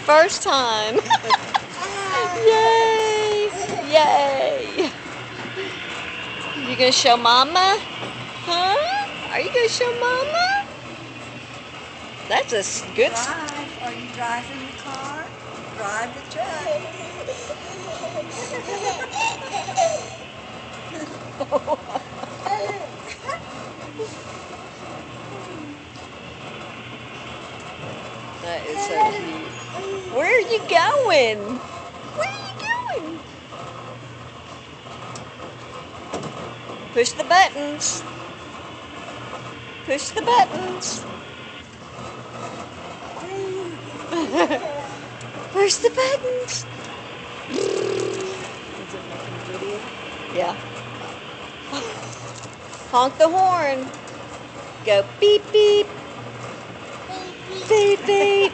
first time. Yay! Yay! You gonna show Mama? Huh? Are you gonna show Mama? That's a good. Drive. Are you driving the car? Drive the truck. That is so cute. Where are you going? Where are you going? Push the buttons. Push the buttons. Push the buttons. Yeah. Honk the horn. Go beep beep. Beep beep.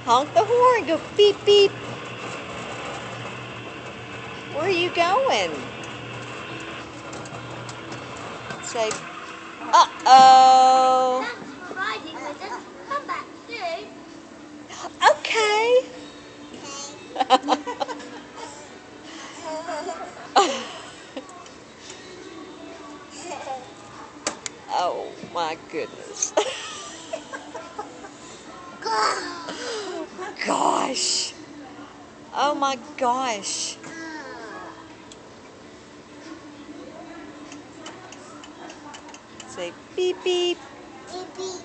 Honk the horn. Go beep beep. Where are you going? Say, uh-oh. Thanks for riding with us. Come back soon. Okay. Oh my goodness. Gosh. Oh my gosh. Say beep beep. Beep beep.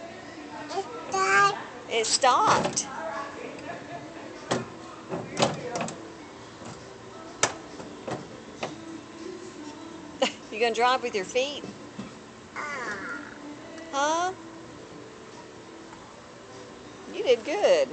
It's time. It stopped. You gonna drive with your feet? Huh? You did good.